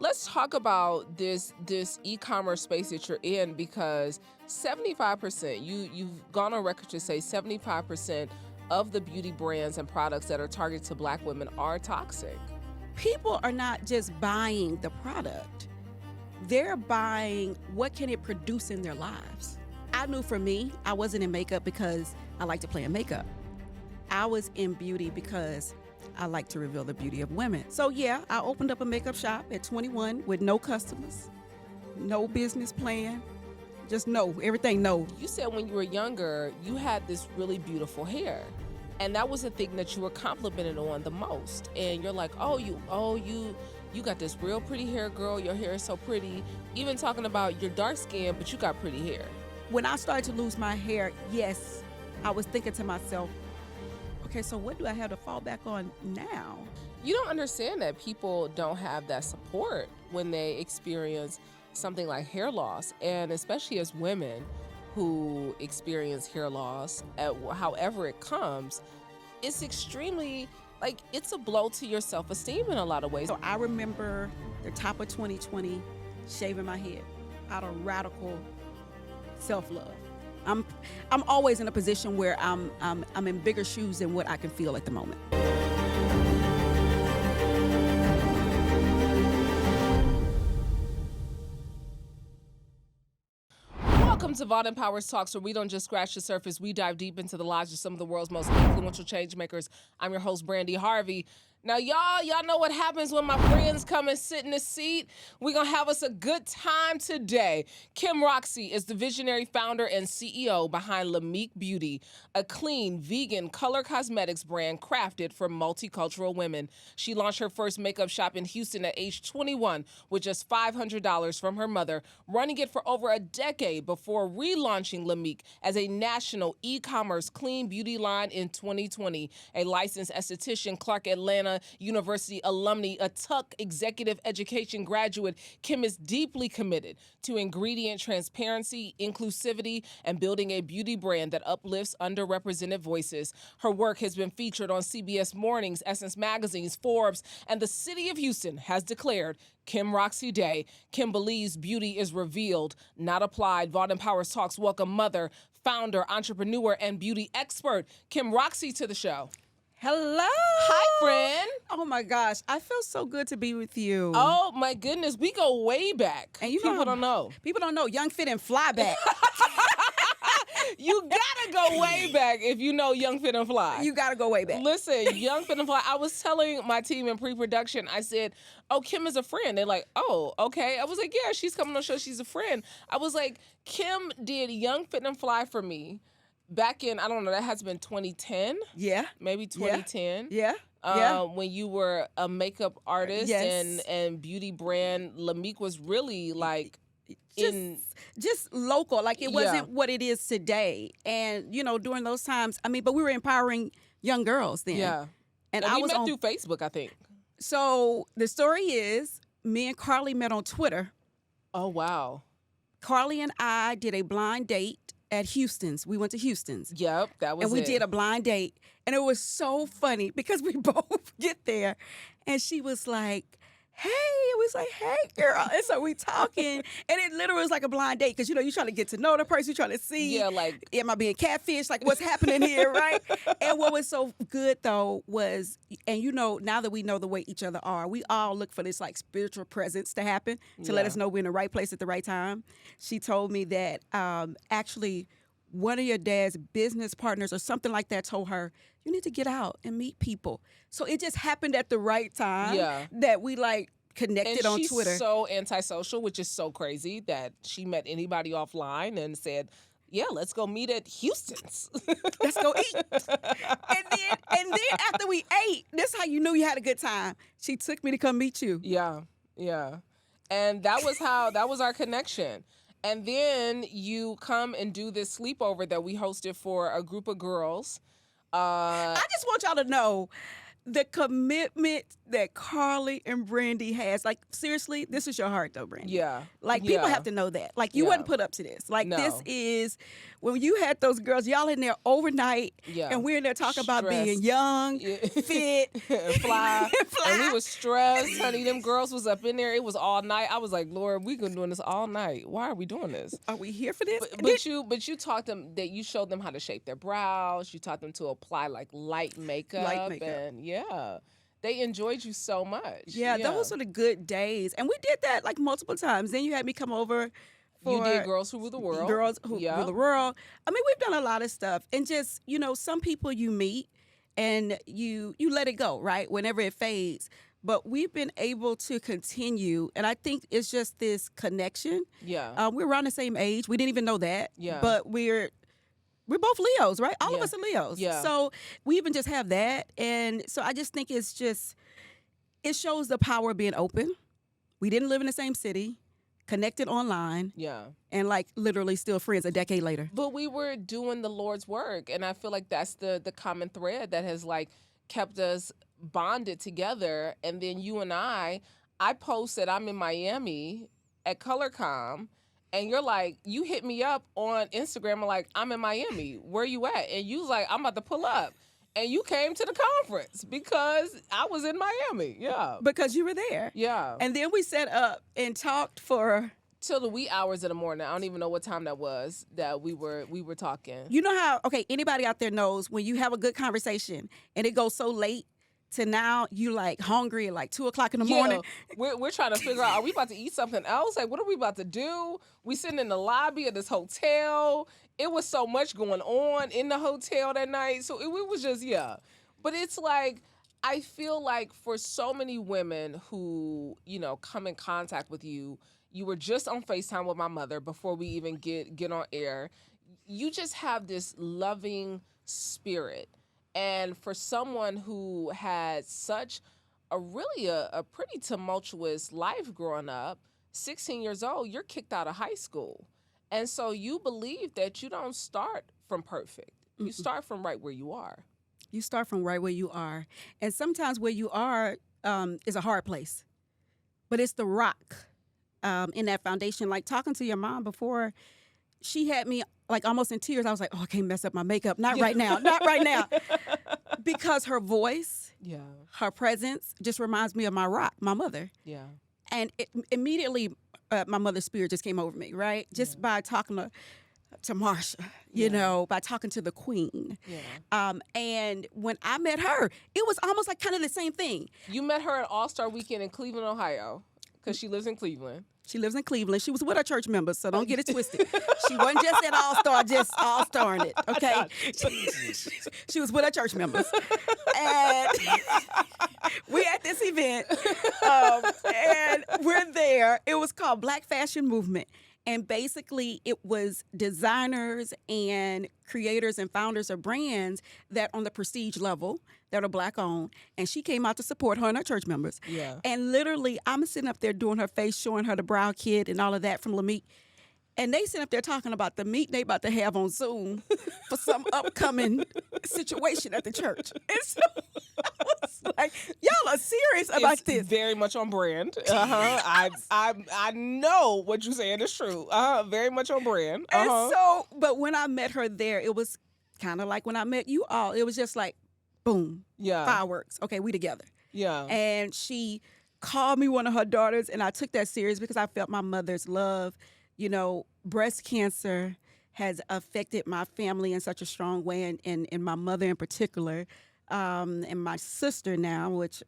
Let's talk about this e-commerce space that you're in, because 75%, you've gone on record to say 75% of the beauty brands and products that are targeted to Black women are toxic. People are not just buying the product. They're buying what can it produce in their lives. I knew for me, I wasn't in makeup because I like to play in makeup. I was in beauty because I like to reveal the beauty of women. So yeah, I opened up a makeup shop at 21 with no customers, no business plan, just no, everything no. You said when you were younger, you had this really beautiful hair. And that was the thing that you were complimented on the most. And you're like, you got this real pretty hair, girl. Your hair is so pretty. Even talking about your dark skin, but you got pretty hair. When I started to lose my hair, yes, I was thinking to myself, okay, so what do I have to fall back on now? You don't understand that people don't have that support when they experience something like hair loss. And especially as women who experience hair loss, however it comes, it's extremely, it's a blow to your self-esteem in a lot of ways. So I remember the top of 2020 shaving my head out of radical self-love. I'm always in a position where I'm in bigger shoes than what I can feel at the moment. Welcome to Vaughn Powers Talks, where we don't just scratch the surface, we dive deep into the lives of some of the world's most influential change makers. I'm your host, Brandi Harvey. Now, y'all know what happens when my friends come and sit in the seat. We're going to have us a good time today. Kim Roxie is the visionary founder and CEO behind LAMIK Beauty, a clean, vegan color cosmetics brand crafted for multicultural women. She launched her first makeup shop in Houston at age 21 with just $500 from her mother, running it for over a decade before relaunching Lameique as a national e-commerce clean beauty line in 2020. A licensed esthetician, Clark Atlanta University alumni, a Tuck executive education graduate, Kim is deeply committed to ingredient transparency, inclusivity, and building a beauty brand that uplifts underrepresented voices. Her work has been featured on CBS Mornings, Essence Magazines, Forbes, and the city of Houston has declared Kim Roxie Day. Kim believes beauty is revealed, not applied. Vaughn Powers Talks welcome mother, founder, entrepreneur, and beauty expert, Kim Roxie, to the show. Hello. Hi, friend. Oh my gosh, I feel so good to be with you. Oh my goodness, we go way back. And you people don't know. People don't know. Young, fit, and fly back. You gotta go way back if you know Young, Fit, and Fly. You gotta go way back. Listen, Young, Fit, and Fly. I was telling my team in pre-production, I said, oh, Kim is a friend. They're like, oh, okay. I was like, yeah, she's coming on the show. She's a friend. I was like, Kim did Young, Fit, and Fly for me back in, I don't know, that has been 2010. Yeah. Maybe 2010. Yeah. When you were a makeup artist, yes, and beauty brand, Lameique was really like just local. Like it wasn't what it is today. And during those times, but we were empowering young girls then. Yeah. And we I was met through Facebook, I think. So the story is, me and Carly met on Twitter. Oh wow. Carly and I did a blind date at Houston's. We went to Houston's. Yep, that was it. And we did a blind date. And it was so funny because we both get there and she was like, hey. It was like, hey, girl. And so we talking. And it literally was like a blind date because, you're trying to get to know the person. You're trying to see. Yeah, like, am I being catfished? Like, what's happening here, right? And what was so good, though, was, and now that we know the way each other are, we all look for this, like, spiritual presence to happen to let us know we're in the right place at the right time. She told me that actually one of your dad's business partners or something like that told her, you need to get out and meet people. So it just happened at the right time that we, like, connected on Twitter. She's so antisocial, which is so crazy that she met anybody offline and said, yeah, let's go meet at Houston's. Let's go eat. And then after we ate, this is how you knew you had a good time. She took me to come meet you. Yeah. And that was our connection. And then you come and do this sleepover that we hosted for a group of girls. I just want y'all to know the commitment that Carly and Brandi has, like, seriously, this is your heart though, Brandi. Yeah. Like, people have to know that. Like, you Yeah. wouldn't put up to this. Like, No. this is, when you had those girls, y'all in there overnight, Yeah. and we're in there talking about being Stressed. young, Yeah. fit, and fly. Fly. And we was stressed, honey. Them girls was up in there. It was all night. I was like, Lord, we been doing this all night. Why are we doing this? Are we here for this? But you taught them that you showed them how to shape their brows. You taught them to apply like light makeup. And yeah, they enjoyed you so much. Yeah, those were the good days. And we did that like multiple times. Then you had me come over for You did Girls Who Rule the World. Girls Who Rule the World. I mean, we've done a lot of stuff. And just, some people you meet and you let it go, right? Whenever it fades. But we've been able to continue, and I think it's just this connection. Yeah. We're around the same age. We didn't even know that. Yeah. But we're both Leos, right? All of us are Leos. Yeah. So we even just have that. And so I just think it shows the power of being open. We didn't live in the same city, connected online. Yeah. And like literally still friends a decade later. But we were doing the Lord's work, and I feel like that's the common thread that has like kept us bonded together. And then you and I posted I'm in Miami at ColorCom, and you're like, you hit me up on Instagram and like, I'm in Miami, where you at? And you was like, I'm about to pull up, and you came to the conference because I was in Miami. Yeah, because you were there. Yeah. And then we set up and talked for till the wee hours of the morning. I don't even know what time that was that we were talking. You know how, okay, anybody out there knows when you have a good conversation and it goes so late to now you like hungry at like 2 o'clock in the morning. We're trying to figure out, are we about to eat something else? Like, what are we about to do? We sitting in the lobby of this hotel. It was so much going on in the hotel that night. So it was just, yeah. But it's like, I feel like for so many women who, come in contact with you, you were just on FaceTime with my mother before we even get on air. You just have this loving spirit. And for someone who had such a pretty tumultuous life growing up, 16 years old, you're kicked out of high school. And so you believe that you don't start from perfect. You start from right where you are. You start from right where you are. And sometimes where you are is a hard place. But it's the rock in that foundation. Like talking to your mom before, she had me like almost in tears. I was like, oh, I can't mess up my makeup. Not right now. Not right now. Because her voice, her presence just reminds me of my rock, my mother. Yeah. And immediately my mother's spirit just came over me, right? Just by talking to Marsha, by talking to the queen. Yeah. And when I met her, it was almost like kind of the same thing. You met her at All-Star Weekend in Cleveland, Ohio, because she lives in Cleveland. She lives in Cleveland. She was with her church members, so don't get it twisted. She wasn't just at All-Star, just All-Starring it, okay? She was with her church members. And we at this event, and we're there. It was called Black Fashion Movement. And basically, it was designers and creators and founders of brands that on the prestige level that are Black-owned. And she came out to support her and her church members. Yeah. And literally, I'm sitting up there doing her face, showing her the brow kit and all of that from Lameique. And they sitting up there talking about the meeting they about to have on Zoom for some upcoming situation at the church. And so I was like, y'all are serious about this. Very much on brand. I know what you're saying is true. Very much on brand. And so, but when I met her there, it was kind of like when I met you all. It was just like, boom, fireworks. Okay, we together. Yeah. And she called me one of her daughters, and I took that serious because I felt my mother's love. Breast cancer has affected my family in such a strong way, and my mother in particular, and my sister now, which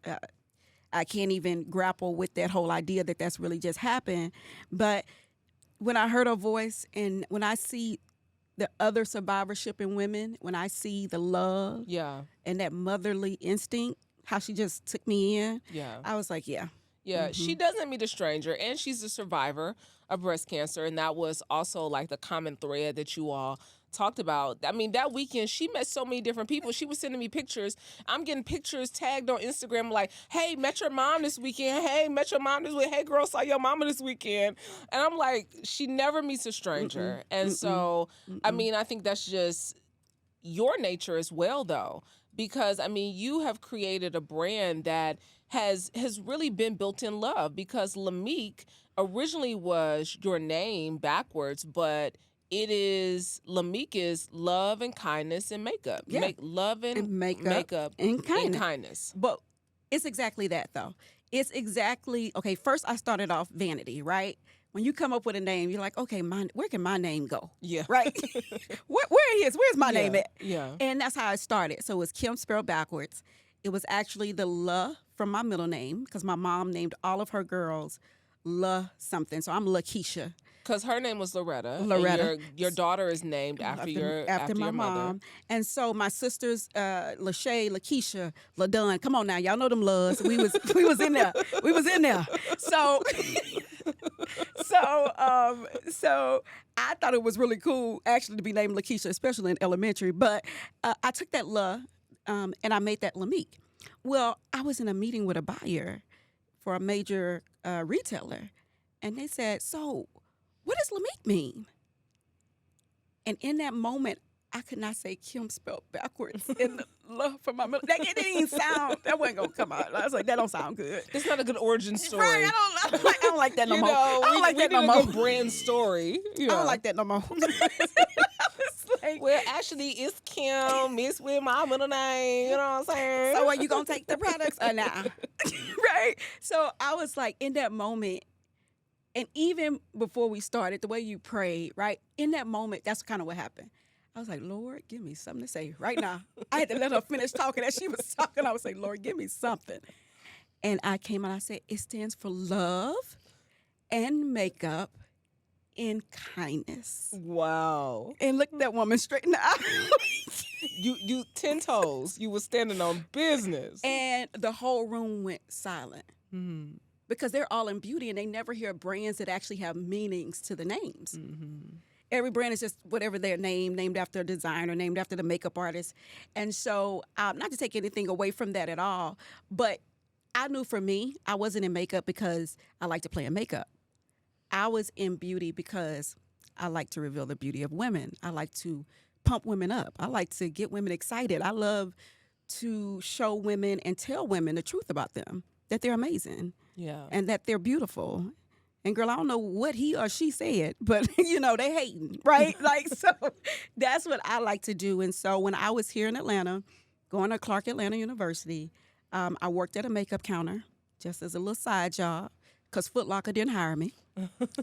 I can't even grapple with that whole idea that that's really just happened. But when I heard her voice and when I see the other survivorship in women, when I see the love and that motherly instinct, how she just took me in, I was like, yeah. Yeah, she doesn't meet a stranger, and she's a survivor of breast cancer, and that was also like the common thread that you all talked about. I mean, that weekend, she met so many different people. She was sending me pictures. I'm getting pictures tagged on Instagram like, hey, met your mom this weekend. Hey, met your mom this weekend. Hey, girl, saw your mama this weekend. And I'm like, she never meets a stranger. And so, I mean, I think that's just your nature as well, though. because I mean, you have created a brand that has really been built in love, because Lameique originally was your name backwards, but Lameique is love and kindness and makeup. Yeah. Make love and makeup and and kindness. But it's exactly that, though. It's exactly, okay, first I started off vanity, right? When you come up with a name, you're like, okay, where can my name go? Yeah. Right? Where's my name at? Yeah. And that's how I started. So it was Kim spelled backwards. It was actually the La from my middle name, because my mom named all of her girls La something. So I'm Lakeisha. Because her name was Loretta. Loretta. And your daughter is named after your my mother. mom. And so my sisters, Lachey, Lakeisha, LaDun. Come on now, y'all know them loves. We was in there. We was in there. So so I thought it was really cool actually to be named Lakeisha, especially in elementary. But I took that and I made that Lameique. Well, I was in a meeting with a buyer for a major retailer, and they said, so what does Lameique mean? And in that moment, I could not say Kim spelled backwards in the love for my middle. It didn't even sound, that wasn't going to come out. I was like, that don't sound good. It's not a good origin story. Right, I don't like that no more. I don't like that no need more. a good brand story. I don't like that no more. Well, actually, it's Kim mixed with my middle name. You know what I'm saying? So are you going to take the products or not? Right? So I was like, in that moment, and even before we started, the way you prayed, right? In that moment, that's kind of what happened. I was like, Lord, give me something to say right now. I had to let her finish talking. As she was talking, I was like, Lord, give me something. And I came and I said, it stands for love and makeup and kindness. Wow. And looked that woman straight in the eye. You 10 toes. You were standing on business. And the whole room went silent. Mm-hmm. Because they're all in beauty and they never hear brands that actually have meanings to the names. Mm-hmm. Every brand is just whatever their name, named after a designer, named after the makeup artist. And so, not to take anything away from that at all, but I knew for me, I wasn't in makeup because I like to play in makeup. I was in beauty because I like to reveal the beauty of women. I like to pump women up. I like to get women excited. I love to show women and tell women the truth about them, that they're amazing. Yeah. And that they're beautiful. And girl, I don't know what he or she said, but they hating, right? Like, so that's what I like to do. And so when I was here in Atlanta, going to Clark Atlanta University, I worked at a makeup counter just as a little side job because Foot Locker didn't hire me.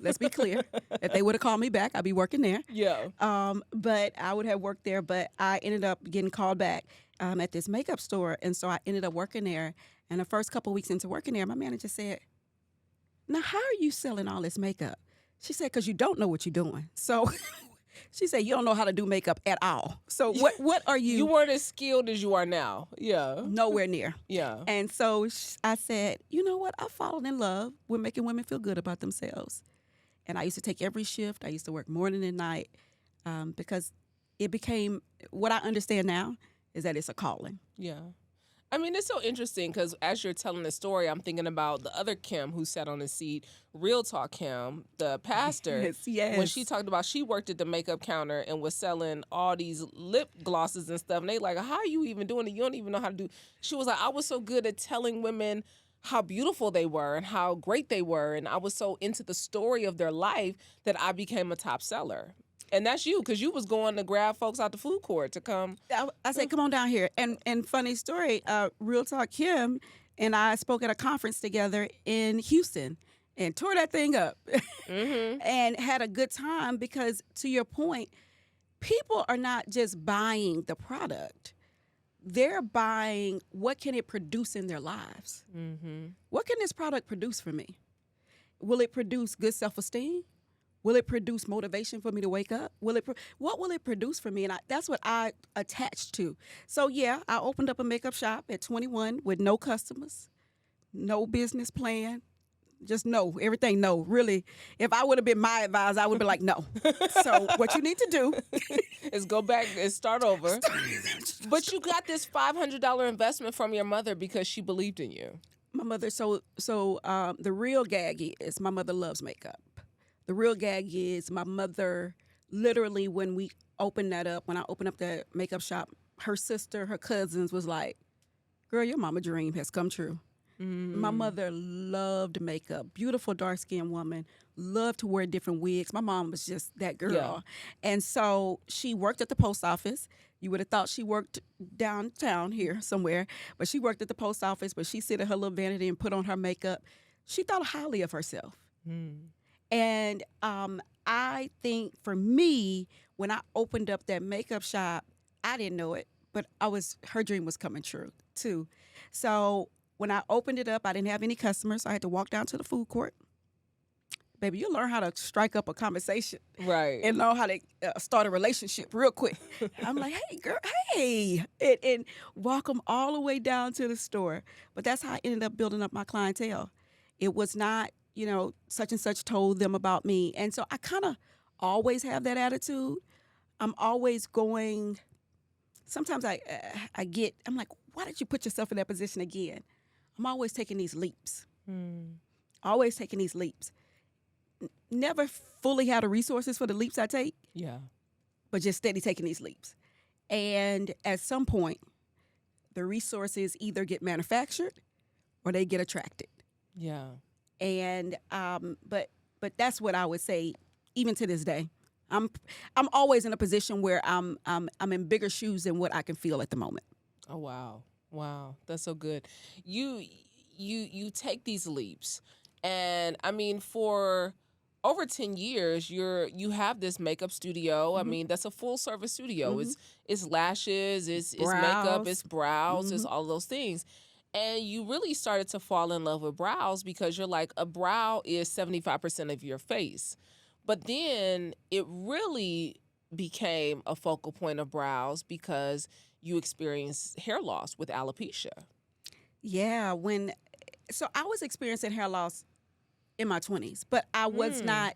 Let's be clear. If they would have called me back, I'd be working there. Yeah. But I would have worked there, but I ended up getting called back at this makeup store. And so I ended up working there. And the first couple of weeks into working there, my manager said, now, how are you selling all this makeup? She said, because you don't know what you're doing. So she said, you don't know how to do makeup at all. So what are you? You weren't as skilled as you are now. Yeah. Nowhere near. Yeah. And so I said, you know what? I've fallen in love with making women feel good about themselves. And I used to take every shift. I used to work morning and night because it became, what I understand now is that it's a calling. Yeah. I mean, it's so interesting because as you're telling the story, I'm thinking about the other Kim who sat on the seat, Real Talk Kim, the pastor. Yes. When she talked about she worked at the makeup counter and was selling all these lip glosses and stuff. And they like, how are you even doing it? You don't even know how to do. She was like, I was so good at telling women how beautiful they were and how great they were. And I was so into the story of their life that I became a top seller. And that's you, because you was going to grab folks out the food court to come. I said, come on down here. And funny story, Real Talk Kim and I spoke at a conference together in Houston and tore that thing up and had a good time because, to your point, people are not just buying the product. They're buying what can it produce in their lives. Mm-hmm. What can this product produce for me? Will it produce good self-esteem? Will it produce motivation for me to wake up? What will it produce for me? And that's what I attached to. So, yeah, I opened up a makeup shop at 21 with no customers, no business plan, just no, everything no. Really, if I would have been my advisor, I would be like, no. So what you need to do is go back and start over. But you got this $500 investment from your mother because she believed in you. My mother, so the real gag is my mother loves makeup. The real gag is my mother, literally when we opened that up, when I opened up the makeup shop her sister, her cousins was like, girl, your mama dream has come true. My mother loved makeup, beautiful dark-skinned woman, loved to wear different wigs. My mom was just that girl. Yeah. And so she worked at the post office. You would have thought she worked downtown here somewhere, but she worked at the post office, but she sit at her little vanity and put on her makeup. She thought highly of herself. And I think for me, when I opened up that makeup shop, I didn't know it, but her dream was coming true too. So when I opened it up, I didn't have any customers. So I had to walk down to the food court. Baby, you learn how to strike up a conversation. Right. And know how to start a relationship real quick. I'm like, hey, girl, hey. And walk them all the way down to the store. But that's how I ended up building up my clientele. It was not, such and such told them about me. And so I kind of always have that attitude. I'm always going, sometimes I'm like, why did you put yourself in that position again? I'm always taking these leaps. Always taking these leaps. Never fully had the resources for the leaps I take. Yeah. But just steady taking these leaps. And at some point, the resources either get manufactured or they get attracted. Yeah. And but that's what I would say, even to this day. I'm always in a position where I'm in bigger shoes than what I can feel at the moment. Oh wow. Wow. That's so good. You take these leaps, and I mean, for over 10 years you have this makeup studio. I mean, that's a full service studio. It's lashes, it's makeup, it's brows, it's all those things. And you really started to fall in love with brows because you're like, a brow is 75% of your face. But then it really became a focal point of brows because you experienced hair loss with alopecia. Yeah, so I was experiencing hair loss in my 20s, but I was not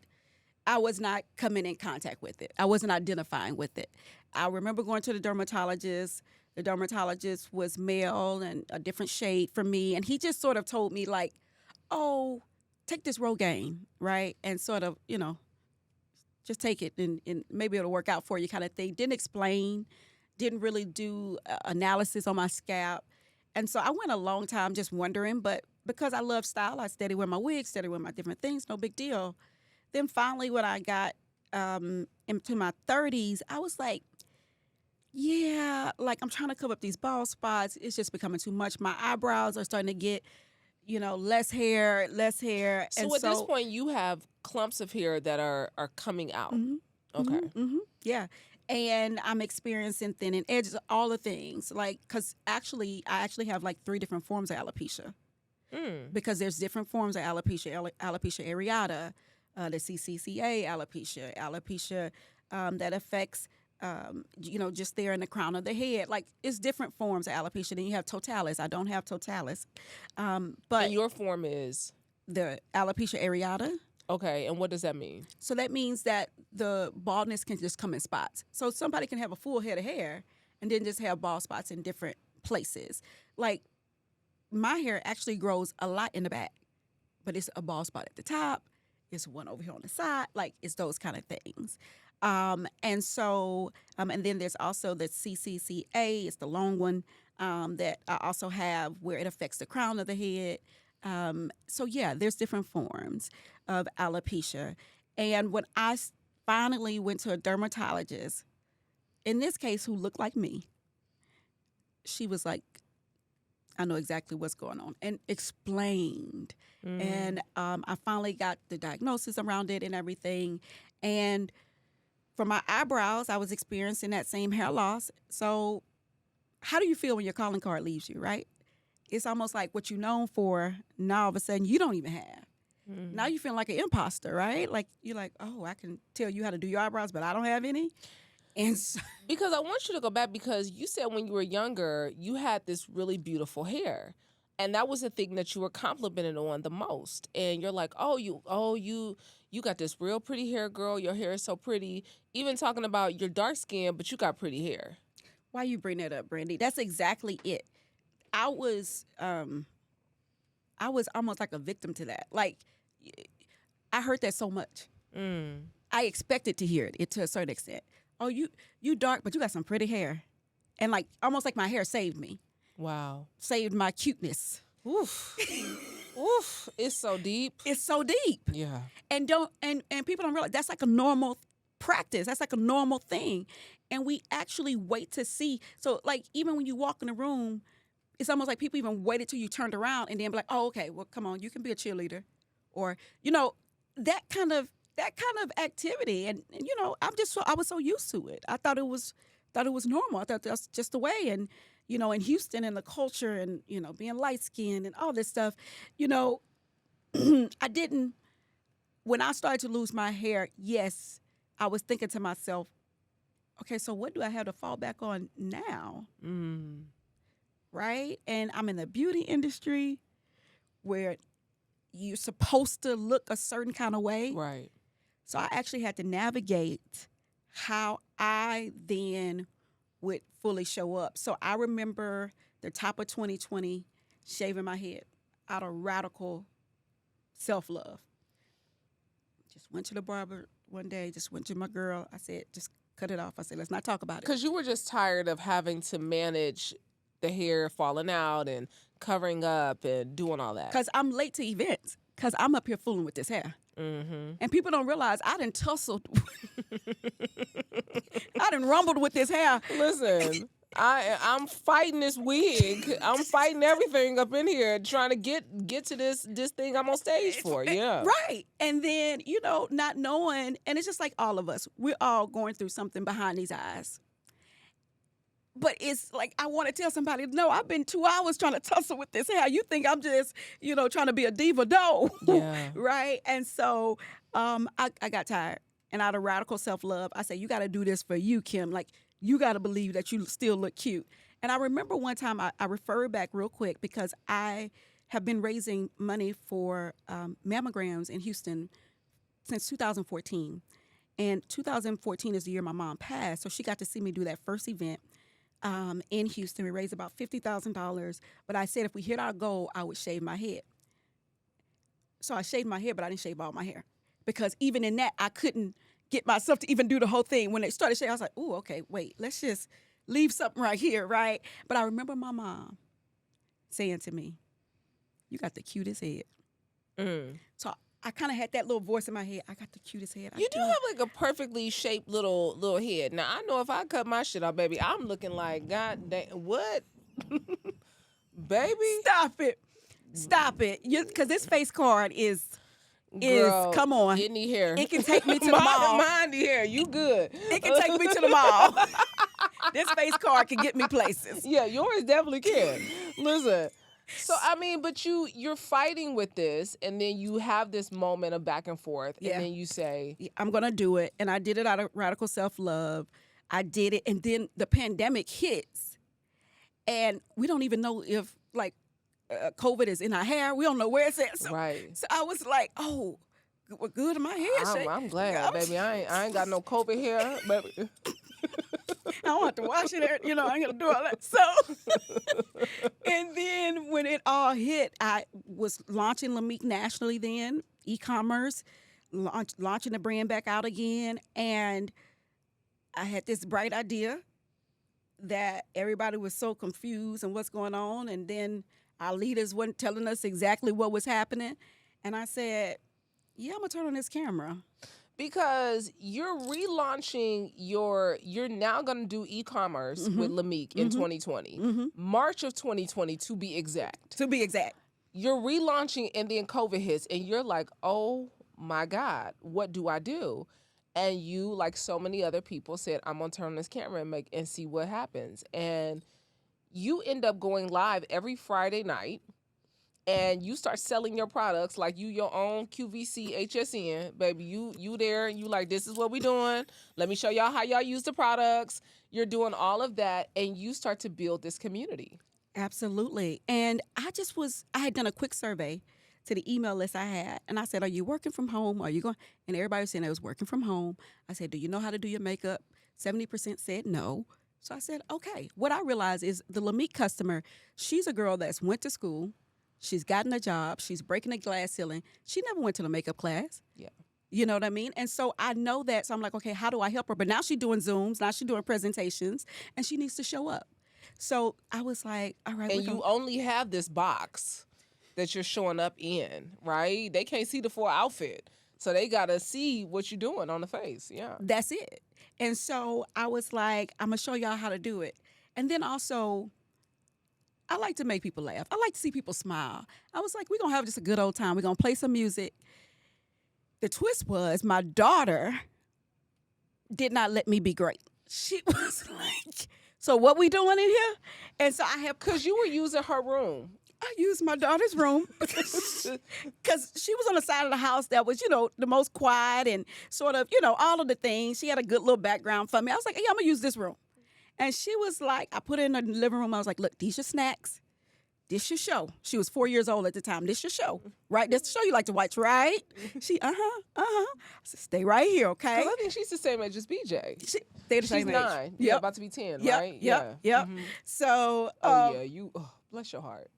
coming in contact with it. I wasn't identifying with it. I remember going to the dermatologist. The dermatologist was male and a different shade from me, and he just sort of told me like, oh, take this Rogaine, right? And sort of, just take it and maybe it'll work out for you kind of thing. Didn't explain, didn't really do analysis on my scalp. And so I went a long time just wondering, but because I love style, I steady wear my wigs, steady wear my different things, no big deal. Then finally when I got into my 30s, I was like, yeah, like I'm trying to cover up these bald spots. It's just becoming too much. My eyebrows are starting to get, less hair. So at this point, you have clumps of hair that are coming out. Okay. Yeah. And I'm experiencing thinning edges, all the things. Like, because I actually have like 3 different forms of alopecia. Because there's different forms of alopecia. Alopecia areata, the CCCA alopecia that affects, just there in the crown of the head. Like, it's different forms of alopecia. Then you have totalis. I don't have totalis. But and your form is? The alopecia areata. Okay, and what does that mean? So that means that the baldness can just come in spots. So somebody can have a full head of hair and then just have bald spots in different places. Like, my hair actually grows a lot in the back, but it's a bald spot at the top. It's one over here on the side. Like, it's those kind of things. And so, and then there's also the CCCA. It's the long one that I also have where it affects the crown of the head. So yeah, there's different forms of alopecia. And when I finally went to a dermatologist, in this case, who looked like me, she was like, I know exactly what's going on, and explained. And I finally got the diagnosis around it and everything. And for my eyebrows, I was experiencing that same hair loss. So how do you feel when your calling card leaves you, right? It's almost like what you're known for, now all of a sudden you don't even have. Now you feel like an imposter, right? Like, you're like, oh, I can tell you how to do your eyebrows, but I don't have any. And so, because I want you to go back, because you said when you were younger, you had this really beautiful hair. And that was the thing that you were complimented on the most. And you're like, you got this real pretty hair, girl. Your hair is so pretty. Even talking about your dark skin, but you got pretty hair. Why you bring that up, Brandi? That's exactly it. I was almost like a victim to that. Like, I heard that so much. I expected to hear it to a certain extent. Oh, you dark, but you got some pretty hair. And like almost like my hair saved me, Wow. saved my cuteness. Oof. Oof. It's so deep. It's so deep. Yeah. And people don't realize that's like a normal practice. That's like a normal thing. And we actually wait to see. So like even when you walk in the room, it's almost like people even waited till you turned around and then be like, oh, okay, well, come on, you can be a cheerleader. Or, that kind of activity. And I was so used to it. I thought it was normal. I thought that's just the way. And, in Houston and the culture and, being light skinned and all this stuff, I didn't, when I started to lose my hair, yes, I was thinking to myself, okay, so what do I have to fall back on now? Mm. Right? And I'm in the beauty industry where you're supposed to look a certain kind of way. Right. So I actually had to navigate how I then would fully show up. So I remember the top of 2020 shaving my head out of radical self-love. Just went to the barber one day, just went to my girl. I said, just cut it off. I said, let's not talk about it. Because you were just tired of having to manage the hair falling out and covering up and doing all that. Because I'm late to events. Because I'm up here fooling with this hair. Mm-hmm. And people don't realize I done tussled. I done rumbled with this hair. Listen, I'm fighting this wig. I'm fighting everything up in here, trying to get to this thing I'm on stage for. Yeah. Right. And then, not knowing, and it's just like all of us, we're all going through something behind these eyes. But it's like, I want to tell somebody, no, I've been 2 hours trying to tussle with this hair. You think I'm just, trying to be a diva? No. Yeah. Right? And so I got tired. And out of radical self-love, I said, you got to do this for you, Kim. Like, you got to believe that you still look cute. And I remember one time I referred back real quick because I have been raising money for mammograms in Houston since 2014. And 2014 is the year my mom passed. So she got to see me do that first event. In Houston. We raised about $50,000. But I said if we hit our goal, I would shave my head. So I shaved my hair, but I didn't shave all my hair. Because even in that, I couldn't get myself to even do the whole thing. When they started shaving, I was like, ooh, okay, wait, let's just leave something right here, right? But I remember my mom saying to me, you got the cutest head. Mm. So I kind of had that little voice in my head. I got the cutest head. You do have like a perfectly shaped little head. Now, I know if I cut my shit off, baby, I'm looking like, God damn, what? Baby? Stop it. Because this face card is, Girl, come on. It need hair. It can take me to the mall. Mine need hair. You good. It can take me to the mall. This face card can get me places. Yeah, yours definitely can. Listen. So, I mean, but you're fighting with this, and then you have this moment of back and forth, and then you say, I'm going to do it. And I did it out of radical self-love. I did it, and then the pandemic hits, and we don't even know if, like, COVID is in our hair. We don't know where it's at. So, right. So I was like, oh, we're good in my hair. I'm glad, baby. I ain't got no COVID hair, baby. I don't have to wash it. I ain't gonna do all that. So, and then when it all hit, I was launching Lameique nationally. Then e-commerce, launching the brand back out again, and I had this bright idea that everybody was so confused and what's going on, and then our leaders weren't telling us exactly what was happening, and I said, "Yeah, I'm gonna turn on this camera." Because you're relaunching you're now going to do e-commerce with Lameique in 2020. March of 2020 to be exact. You're relaunching and then COVID hits and you're like, oh my God, what do I do? And you, like so many other people, said, I'm going to turn on this camera and see what happens. And you end up going live every Friday night. And you start selling your products like you your own QVC HSN, baby. You there, you like, this is what we doing. Let me show y'all how y'all use the products. You're doing all of that, and you start to build this community. Absolutely. And I had done a quick survey to the email list I had, and I said, are you working from home? Are you going? And everybody was saying I was working from home. I said, do you know how to do your makeup? 70% said no. So I said, okay. What I realized is the Lameique customer, she's a girl that's went to school. She's gotten a job. She's breaking a glass ceiling. She never went to the makeup class. Yeah. You know what I mean? And so I know that. So I'm like, okay, how do I help her? But now she's doing Zooms. Now she's doing presentations. And she needs to show up. So I was like, all right. And you only have this box that you're showing up in, right? They can't see the full outfit. So they got to see what you're doing on the face. Yeah. That's it. And so I was like, I'm going to show y'all how to do it. And then also, I like to make people laugh. I like to see people smile. I was like, we're going to have just a good old time. We're going to play some music. The twist was my daughter did not let me be great. She was like, so what we doing in here? And so I have... Because you were using her room. I used my daughter's room because she was on the side of the house that was, the most quiet and sort of, all of the things. She had a good little background for me. I was like, hey, I'm going to use this room. And she was like, I put her in the living room. I was like, look, these your snacks. This your show. She was 4 years old at the time. This your show, right? This the show you like to watch, right? She, I said, stay right here, okay? Because I think she's the same age as BJ. They're the same She's age. 9. Yeah, about to be 10, right? Yep. Mm-hmm. So, bless your heart.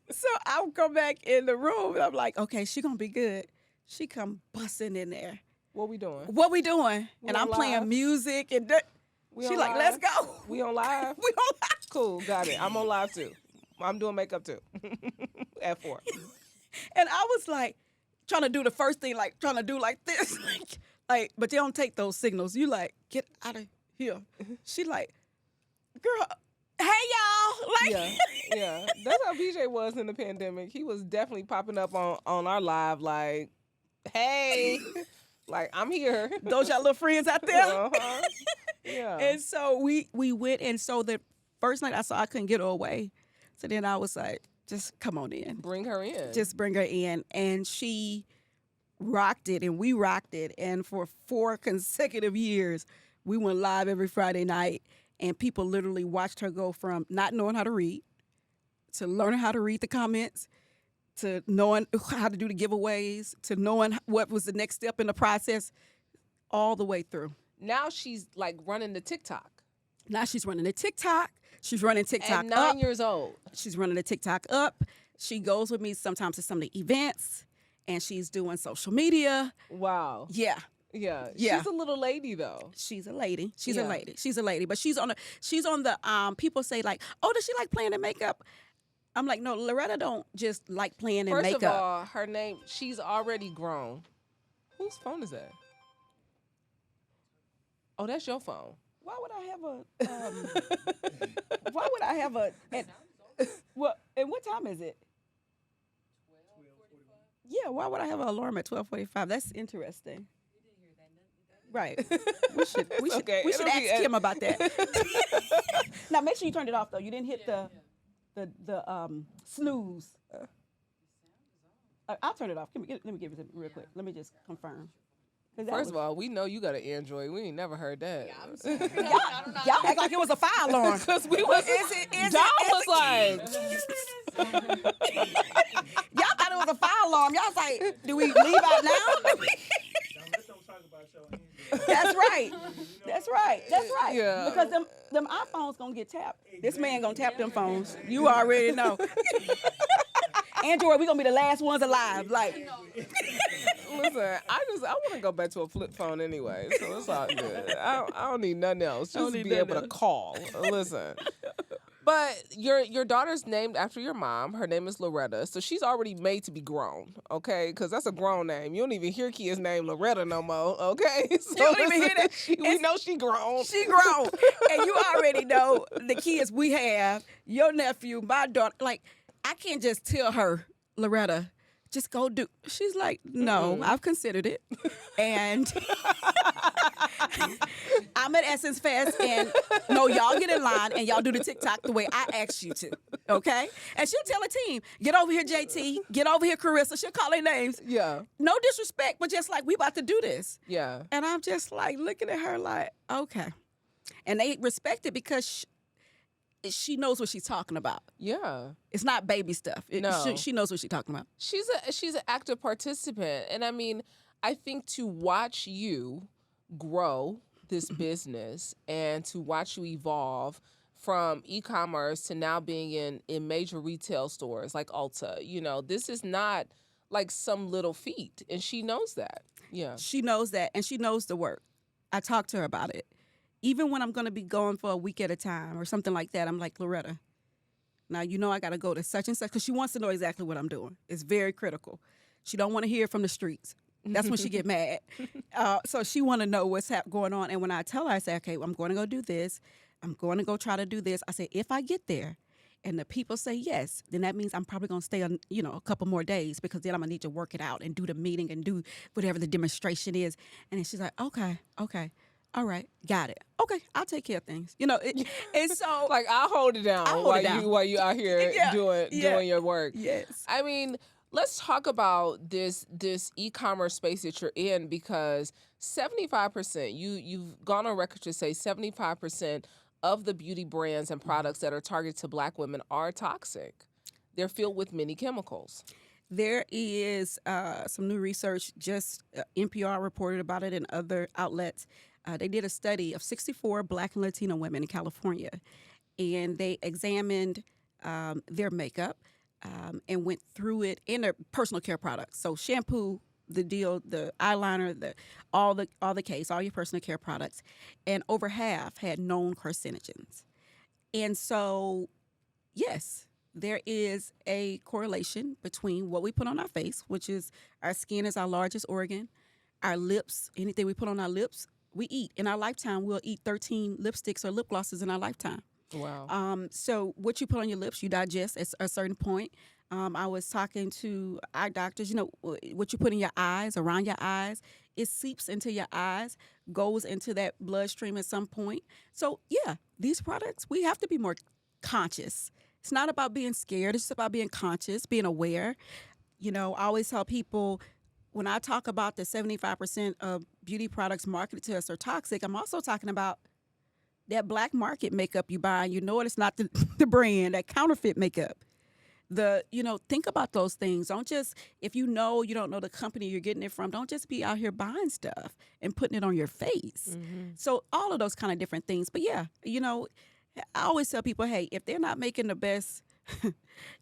So I would go back in the room and I'm like, okay, she gonna be good. She come busting in there. What we doing? And I'm playing music and she like, let's go. We on live? We on live. Cool, got it. I'm on live too. I'm doing makeup too. At 4. And I was like, trying to do the first thing, like trying to do like this. like, but they don't take those signals. You like, get out of here. She like, girl, hey y'all. Like, yeah. That's how BJ was in the pandemic. He was definitely popping up on our live like, hey, like I'm here. Those y'all little friends out there. Uh-huh. Yeah. And so we went, and so the first night I saw I couldn't get her away. So then I was like, just come on in. Bring her in. Just bring her in. And she rocked it, and we rocked it. And for 4 consecutive years, we went live every Friday night, and people literally watched her go from not knowing how to read to learning how to read the comments to knowing how to do the giveaways to knowing what was the next step in the process all the way through. Now she's like running the TikTok. Now she's running the TikTok. She's running TikTok At 9 years old. She's running the TikTok up. She goes with me sometimes to some of the events, and she's doing social media. Wow. Yeah. She's a little lady though. She's a lady. She's a lady. But she's on the people say like, oh, does she like playing in makeup? I'm like, no, Loretta don't just like playing in makeup. First of all, her name, she's already grown. Whose phone is that? Oh, that's your phone. Why would I have a and what time is it? 12:45. Yeah, why would I have an alarm at 12:45? That's interesting. Right. We should ask Kim about that. Now make sure you turned it off though. You didn't hit the snooze. I'll turn it off. Let me give it real quick. Let me just confirm. First of all, we know you got an Android. We ain't never heard that. Yeah, I'm sorry. Y'all act like it was a fire alarm. Because we was, John was like, y'all thought it was a fire alarm. Y'all was like, do we leave out now? That's right. Yeah. Because them iPhones gonna get tapped. This man gonna tap them phones. You already know. Android, we gonna be the last ones alive. Like, listen, I want to go back to a flip phone anyway, so it's all good. I don't need nothing else. Just be able to call. Listen. But your daughter's named after your mom. Her name is Loretta. So she's already made to be grown, okay? Because that's a grown name. You don't even hear kids named Loretta no more, okay? So you don't even hear that. We know she grown. She grown. And you already know the kids we have, your nephew, my daughter. Like, I can't just tell her, Loretta, just go do. She's like, no, I've considered it. And I'm at Essence Fest, and no, y'all get in line and y'all do the TikTok the way I asked you to, okay? And she'll tell the team, get over here, JT, get over here, Carissa. She'll call their names. Yeah. No disrespect, but just like, we about to do this. Yeah. And I'm just like looking at her like, okay. And they respect it because she knows what she's talking about. Yeah. It's not baby stuff. No. She knows what she's talking about. She's an active participant. And I mean, I think to watch you grow this business and to watch you evolve from e-commerce to now being in major retail stores like Ulta, this is not like some little feat, and she knows that. Yeah. She knows that, and she knows the work. I talked to her about it. Even when I'm going to be going for a week at a time or something like that, I'm like, Loretta, now you know I got to go to such and such, because she wants to know exactly what I'm doing. It's very critical. She don't want to hear from the streets. That's when she get mad. So she want to know what's going on. And when I tell her, I say, okay, well, I'm going to go do this. I'm going to go try to do this. I say, if I get there and the people say yes, then that means I'm probably going to stay on, a couple more days, because then I'm going to need to work it out and do the meeting and do whatever the demonstration is. And then she's like, okay. All right, got it. Okay, I'll take care of things. And so like I'll hold it down while you out here doing your work. Yes. I mean, let's talk about this e-commerce space that you're in, because 75%, you've gone on record to say 75% of the beauty brands and products that are targeted to Black women are toxic. They're filled with many chemicals. There is some new research, just NPR reported about it and other outlets. They did a study of 64 Black and Latino women in California, and they examined their makeup and went through it in their personal care products. So shampoo, the eyeliner, all the case, all your personal care products, and over half had known carcinogens. And so, yes, there is a correlation between what we put on our face, which is our skin is our largest organ, our lips, anything we put on our lips, we eat. In our lifetime, we'll eat 13 lipsticks or lip glosses in our lifetime. Wow. So what you put on your lips, you digest at a certain point. I was talking to eye doctors, what you put in your eyes, around your eyes, it seeps into your eyes, goes into that bloodstream at some point. So, yeah, these products, we have to be more conscious. It's not about being scared. It's just about being conscious, being aware. I always tell people, when I talk about the 75% of beauty products marketed to us are toxic, I'm also talking about that black market makeup you buy. It's not the brand, that counterfeit makeup. Think about those things. Don't just, if you don't know the company you're getting it from, don't just be out here buying stuff and putting it on your face. Mm-hmm. So all of those kind of different things. But yeah, I always tell people, hey, if they're not making the best,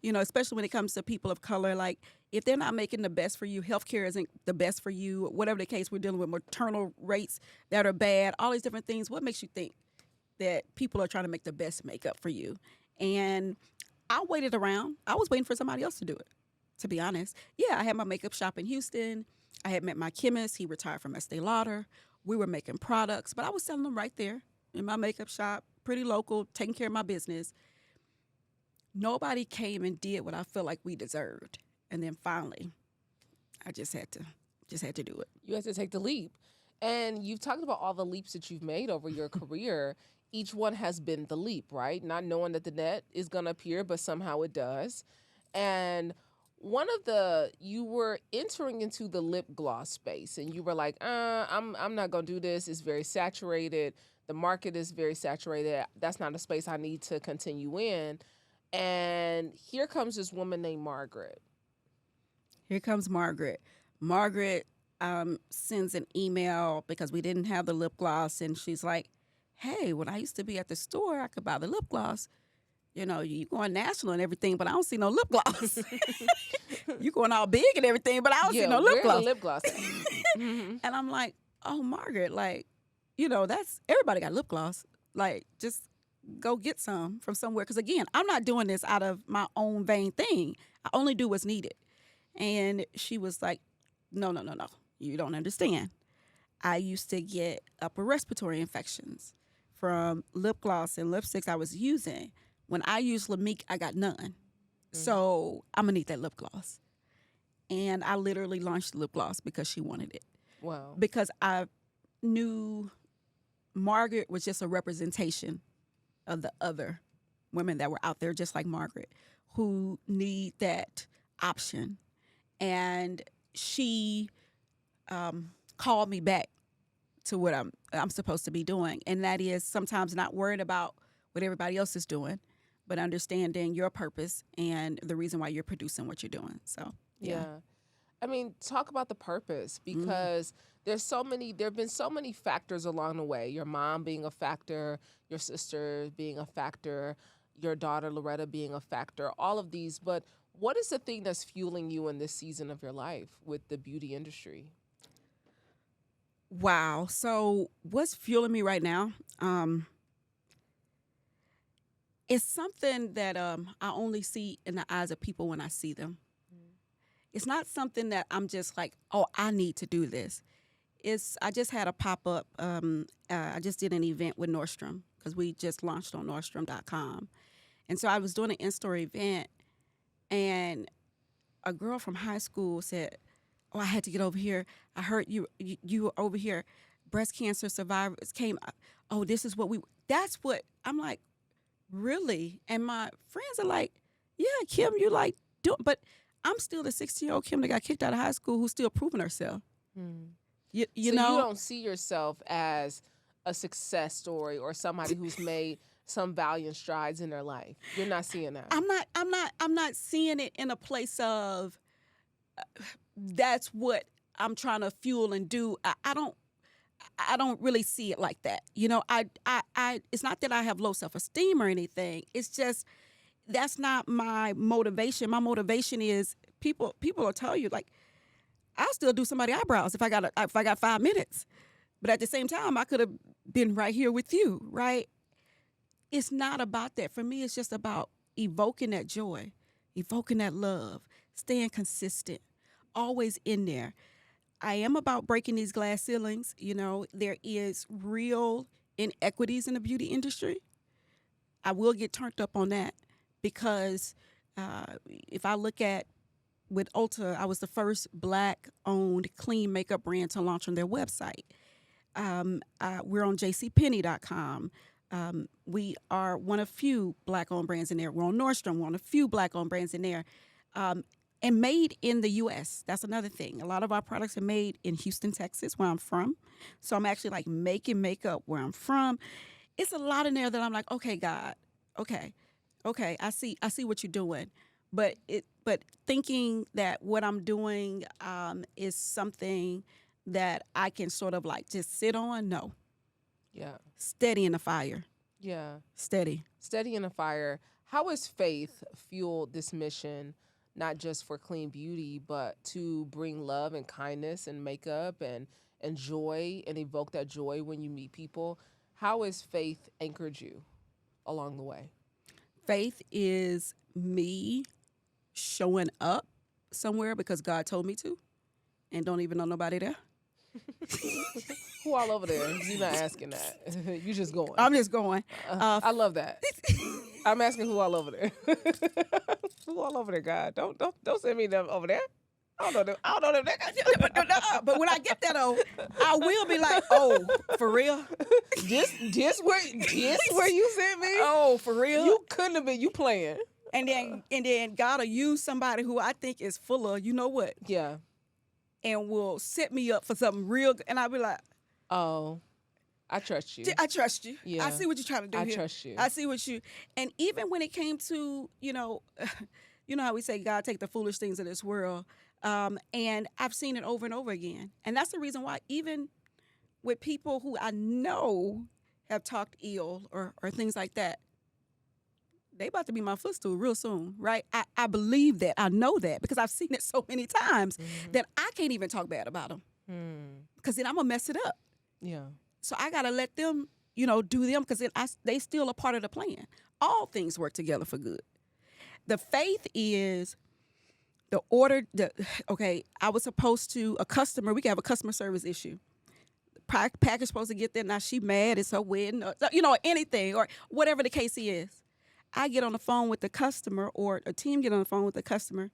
especially when it comes to people of color, like if they're not making the best for you, healthcare isn't the best for you, whatever the case, we're dealing with maternal rates that are bad, all these different things. What makes you think that people are trying to make the best makeup for you? And I waited around. I was waiting for somebody else to do it, to be honest. Yeah, I had my makeup shop in Houston. I had met my chemist. He retired from Estee Lauder. We were making products, but I was selling them right there in my makeup shop, pretty local, taking care of my business. Nobody came and did what I felt like we deserved. And then finally, I just had to do it. You had to take the leap. And you've talked about all the leaps that you've made over your career. Each one has been the leap, right? Not knowing that the net is going to appear, but somehow it does. And you were entering into the lip gloss space, and you were like, I'm not going to do this. It's very saturated. The market is very saturated. That's not a space I need to continue in. And here comes this woman named Margaret. Here comes Margaret. Margaret sends an email because we didn't have the lip gloss, and she's like, hey, when I used to be at the store, I could buy the lip gloss. You going national and everything, but I don't see no lip gloss. You going all big and everything, but I don't see no lip gloss. The lip gloss? Mm-hmm. And I'm like, oh, Margaret, that's everybody got lip gloss. Like, just go get some from somewhere. Because, again, I'm not doing this out of my own vain thing. I only do what's needed. And she was like, no. You don't understand. I used to get upper respiratory infections from lip gloss and lipsticks I was using. When I used Lameique, I got none. Mm-hmm. So I'm going to need that lip gloss. And I literally launched the lip gloss because she wanted it. Wow. Because I knew Margaret was just a representation of the other women that were out there just like Margaret who need that option. And she called me back to what I'm supposed to be doing. And that is sometimes not worried about what everybody else is doing, but understanding your purpose and the reason why you're producing what you're doing. So, yeah. I mean, talk about the purpose, because there have been so many factors along the way. Your mom being a factor, your sister being a factor, your daughter Loretta being a factor, all of these. But What is the thing that's fueling you in this season of your life with the beauty industry? Wow. So what's fueling me right now? It's something that I only see in the eyes of people when I see them. It's not something that I'm just like, oh, I need to do this. I just had a pop-up. I just did an event with Nordstrom because we just launched on Nordstrom.com. And so I was doing an in-store event, and a girl from high school said, oh, I had to get over here. I heard you were over here. Breast cancer survivors came. Oh, this is what that's what, I'm like, really? And my friends are like, yeah, Kim, you like, but I'm still the 16-year-old Kim that got kicked out of high school who's still proving herself. You So know? you don't see yourself as a success story or somebody who's made some valiant strides in their life. You're not seeing that. I'm not seeing it in a place of that's what I'm trying to fuel and do. I don't really see it like that. You know, I it's not that I have low self-esteem or anything. It's just that's not my motivation. My motivation is people will tell you, like, I'll still do somebody's eyebrows if I got 5 minutes. But at the same time, I could have been right here with you, right? It's not about that. For me, it's just about evoking that joy, evoking that love, staying consistent, always in there. I am about breaking these glass ceilings. You know, there is real inequities in the beauty industry. I will get turned up on that because if I look at with Ulta, I was the first Black-owned clean makeup brand to launch on their website. We're on jcpenney.com. We are one of few Black-owned brands in there. We're on Nordstrom. We're one of few Black-owned brands in there. And made in the U.S. That's another thing. A lot of our products are made in Houston, Texas, where I'm from. So I'm actually like making makeup where I'm from. It's a lot in there that I'm like, okay, God, okay, I see what you're doing. But thinking that what I'm doing is something that I can sort of like just sit on, no. Yeah. Steady in the fire. Yeah. Steady in the fire. How has faith fueled this mission, not just for clean beauty, but to bring love and kindness and makeup and joy and evoke that joy when you meet people? How has faith anchored you along the way? Faith is me showing up somewhere because God told me to and don't even know nobody there. Who all over there? You're not asking that. You just going. I'm just going. I love that. I'm asking who all over there. Who all over there, God? Don't send me them over there. I don't know them. But when I get there though, I will be like, oh, for real? This where you sent me? Oh, for real? You couldn't have been. You playing. And then God will use somebody who I think is full of, you know what? Yeah. And will set me up for something real. And I'll be like, oh, I trust you. I trust you. Yeah. I see what you're trying to do here. I trust you. I see what you. And even when it came to, you know how we say God take the foolish things of this world. And I've seen it over and over again. And that's the reason why even with people who I know have talked ill or things like that, they about to be my footstool real soon, right? I believe that. I know that because I've seen it so many times that I can't even talk bad about them because then I'm going to mess it up. Yeah. So I got to let them, do them because they still a part of the plan. All things work together for good. The faith is the order. I was supposed to, we can have a customer service issue. Package supposed to get there. Now she mad. It's her wedding. Or, anything or whatever the case is. I get on the phone with the customer or a team get on the phone with the customer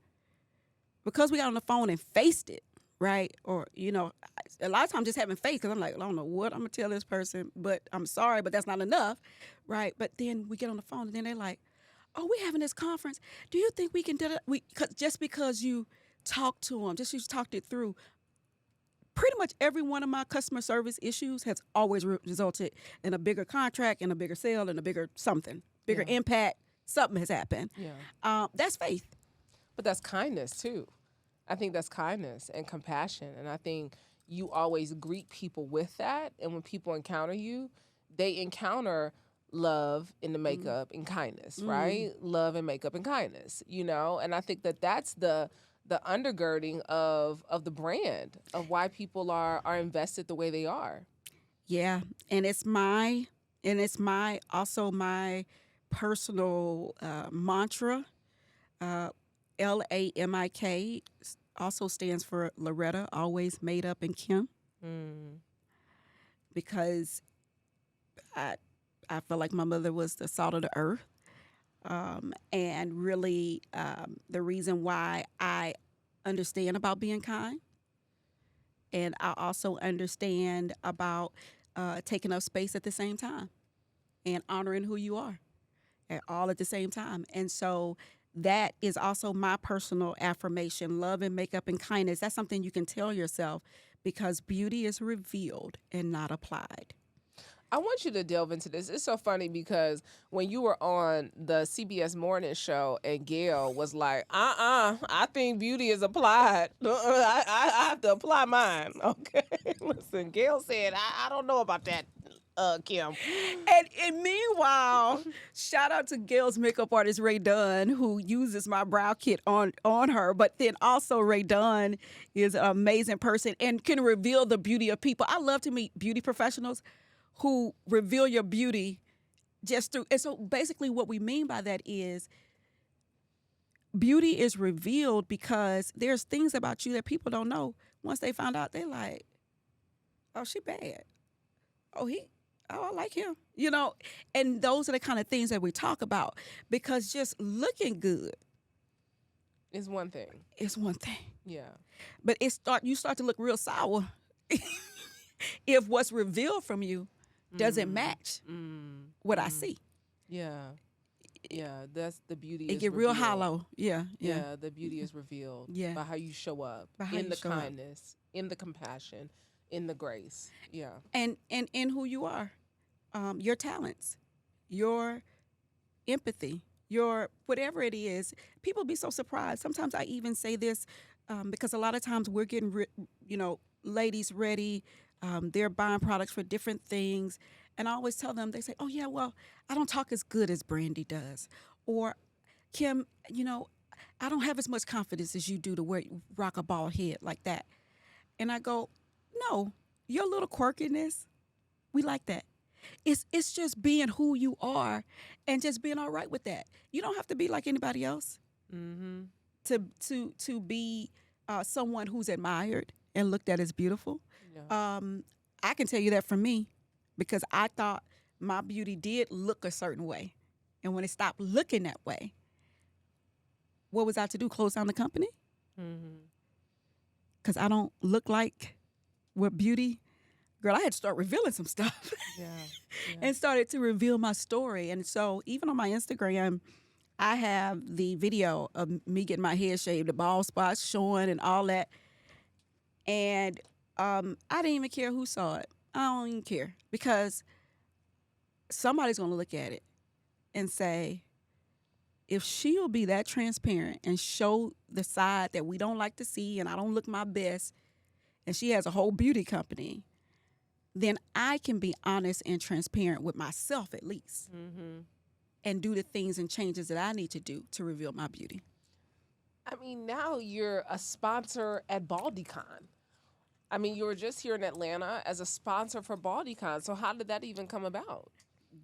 because we got on the phone and faced it, right? Or, a lot of times just having faith because I'm like, I don't know what I'm going to tell this person, but I'm sorry, but that's not enough, right? But then we get on the phone and then they're like, oh, we're having this conference. Do you think we can do that? Just because you talked to them, just you talked it through, pretty much every one of my customer service issues has always resulted in a bigger contract and a bigger sale and a bigger something. Bigger impact, something has happened. Yeah. That's faith. But that's kindness, too. I think that's kindness and compassion. And I think you always greet people with that. And when people encounter you, they encounter love in the makeup and kindness, right? Love and makeup and kindness, and I think that that's the undergirding of the brand, of why people are invested the way they are. Yeah, and it's my also my personal mantra. LAMIK also stands for Loretta, always made up, and Kim, because I feel like my mother was the salt of the earth, and really the reason why I understand about being kind, and I also understand about taking up space at the same time and honoring who you are all at the same time. And so that is also my personal affirmation: love and makeup and kindness. That's something you can tell yourself, because beauty is revealed and not applied. I want you to delve into this. It's so funny because when you were on the CBS Morning Show and Gail was like, I think beauty is applied. I have to apply mine. Okay. Listen, Gail said, I don't know about that, Kim. And meanwhile, shout out to Gail's makeup artist, Ray Dunn, who uses my brow kit on her. But then also Ray Dunn is an amazing person and can reveal the beauty of people. I love to meet beauty professionals who reveal your beauty just through. And so basically what we mean by that is beauty is revealed because there's things about you that people don't know. Once they find out, they're like, oh, she bad. Oh, I like him. And those are the kind of things that we talk about, because just looking good is one thing. It's one thing. Yeah. But you start to look real sour if what's revealed from you doesn't match what I see. Yeah. Yeah, that's the beauty. It get real hollow. Yeah. The beauty is revealed by how you show up, in the kindness, in the compassion, in the grace. Yeah. And in who you are, your talents, your empathy, your whatever it is. People be so surprised. Sometimes I even say this because a lot of times we're getting, ladies ready. They're buying products for different things. And I always tell them, they say, oh, yeah, well, I don't talk as good as Brandi does. Or, Kim, I don't have as much confidence as you do to rock a bald head like that. And I go, no, your little quirkiness, we like that. It's just being who you are and just being all right with that. You don't have to be like anybody else to be someone who's admired and looked at as beautiful. Yeah. I can tell you that for me, because I thought my beauty did look a certain way. And when it stopped looking that way, what was I to do? Close down the company? Because I don't look like what beauty. Girl, I had to start revealing some stuff. Yeah. And started to reveal my story. And so even on my Instagram, I have the video of me getting my head shaved, the bald spots showing and all that. And I didn't even care who saw it. I don't even care, because somebody's going to look at it and say, if she'll be that transparent and show the side that we don't like to see and I don't look my best, and she has a whole beauty company, then I can be honest and transparent with myself at least, and do the things and changes that I need to do to reveal my beauty. I mean, now you're a sponsor at Baldi Con. I mean, you were just here in Atlanta as a sponsor for Baldi Con. So how did that even come about?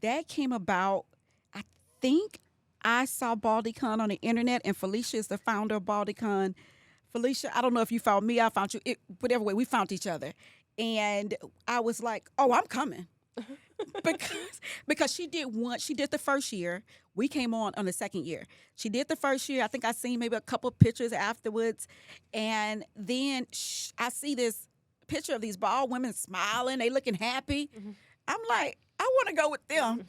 That came about, I think I saw Baldi Con on the internet, and Felicia is the founder of Baldi Con. Felicia, I don't know if you found me, I found you. Whatever way, we found each other. And I was like, oh, I'm coming. because she did the first year. We came on the second year. She did the first year. I think I seen maybe a couple pictures afterwards. And then I see this picture of these bald women smiling. They looking happy. I'm like, I want to go with them.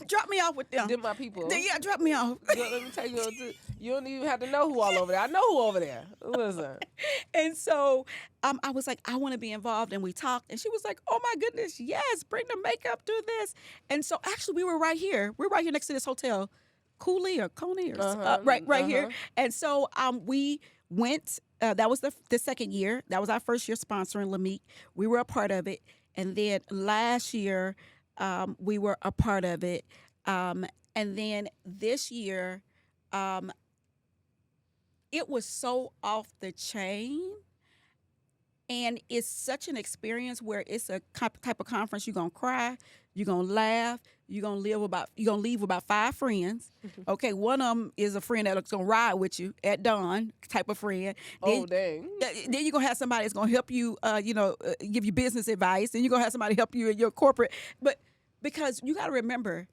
Drop me off with them. Them my people. Yeah, drop me off. Let me tell you, you don't even have to know who all over there. I know who over there. Listen. And so I was like, I want to be involved. And we talked. And she was like, oh, my goodness, yes, bring the makeup, do this. And so actually we were right here. We're right here next to this hotel, Cooley or Coney, or right here. And so we went. That was the second year. That was our first year sponsoring Lameique. We were a part of it. And then last year, we were a part of it. And then this year, it was so off the chain. And it's such an experience where it's a type of conference you're gonna cry, you're gonna laugh, you're gonna leave with about 5 friends. Okay, one of them is a friend that's gonna ride with you at dawn, type of friend. Oh, dang. Then you're gonna have somebody that's gonna help you, give you business advice, and you're gonna have somebody help you in your corporate. But because you got to remember,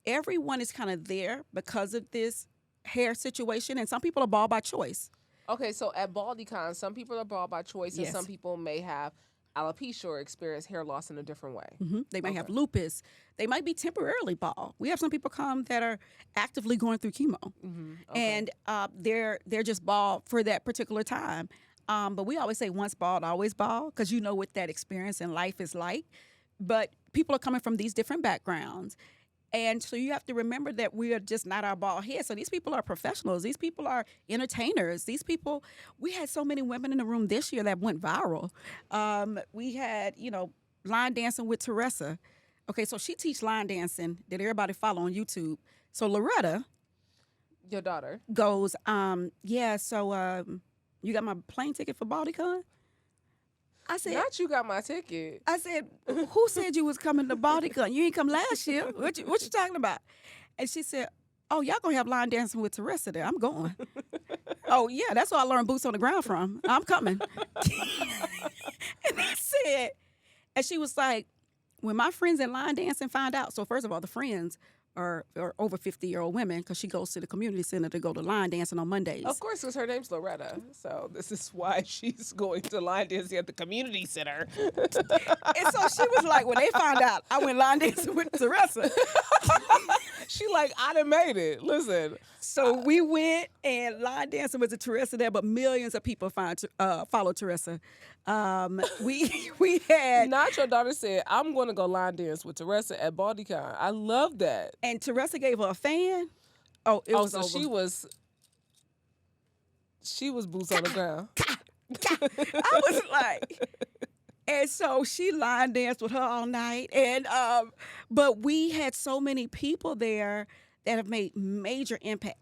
everyone is kind of there because of this hair situation, and some people are bald by choice. Okay, so at Baldi Con, some people are bald by choice, and Yes. some people may have alopecia or experience hair loss in a different way. They might have lupus. They might be temporarily bald. We have some people come that are actively going through chemo, and they're just bald for that particular time. But we always say once bald, always bald, because you know what that experience in life is like. But people are coming from these different backgrounds. And so you have to remember that we are just not our bald head. So these people are professionals. These people are entertainers. These people, we had so many women in the room this year that went viral. We had, line dancing with Teresa. Okay, so she teach line dancing that everybody follow on YouTube. So Loretta. Your daughter. Goes, you got my plane ticket for Baldi Con? I said, Not you got my ticket. I said, who said you was coming to Baldi Con? You ain't come last year. What you talking about? And she said, oh, y'all gonna have line dancing with Teresa there. I'm going. Oh, yeah, that's where I learned boots on the ground from. I'm coming. And I said, and she was like, when my friends in line dancing find out, so first of all, the friends are over 50-year-old women, because she goes to the community center to go to line dancing on Mondays. Of course, because her name's Loretta. So this is why she's going to line dancing at the community center. And so she was like, when they found out I went line dancing with Teresa. She like, I done made it. Listen. So we went and line dancing with the Teresa there, but millions of people follow Teresa. We had... Not your daughter said, I'm going to go line dance with Teresa at Baldi Con. I love that. And Teresa gave her a fan. Oh, it was so over. she was boots on the ground. I was like... And so she line danced with her all night. And but we had so many people there that have made major impact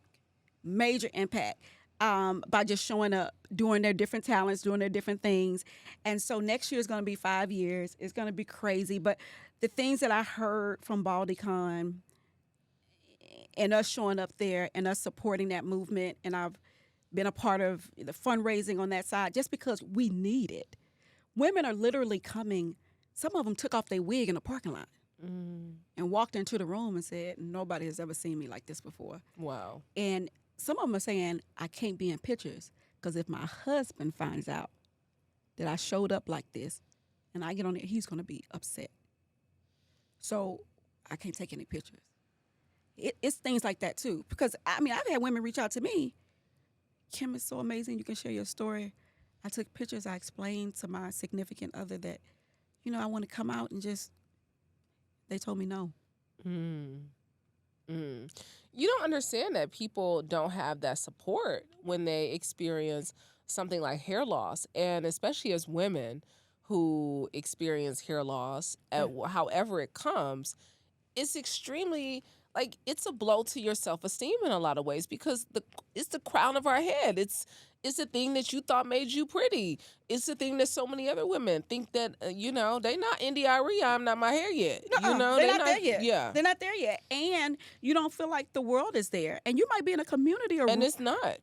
by just showing up, doing their different talents, doing their different things. And so next year is going to be 5 years. It's going to be crazy. But the things that I heard from Baldi Con and us showing up there and us supporting that movement, and I've been a part of the fundraising on that side just because we need it. Women are literally coming. Some of them took off their wig in the parking lot and walked into the room and said, nobody has ever seen me like this before. Wow. And some of them are saying, I can't be in pictures because if my husband finds out that I showed up like this and I get on there, he's going to be upset. So I can't take any pictures. It's things like that, too. Because, I've had women reach out to me. Kim is so amazing. You can share your story. I took pictures. I explained to my significant other that, I want to come out and just, they told me no. You don't understand that people don't have that support when they experience something like hair loss. And especially as women who experience hair loss, however it comes, it's extremely... it's a blow to your self-esteem in a lot of ways because it's the crown of our head. It's the thing that you thought made you pretty. It's the thing that so many other women think that, they not India.Arie, I'm not my hair yet. They're not there yet. Yeah. They're not there yet. And you don't feel like the world is there. And you might be in a community And it's not.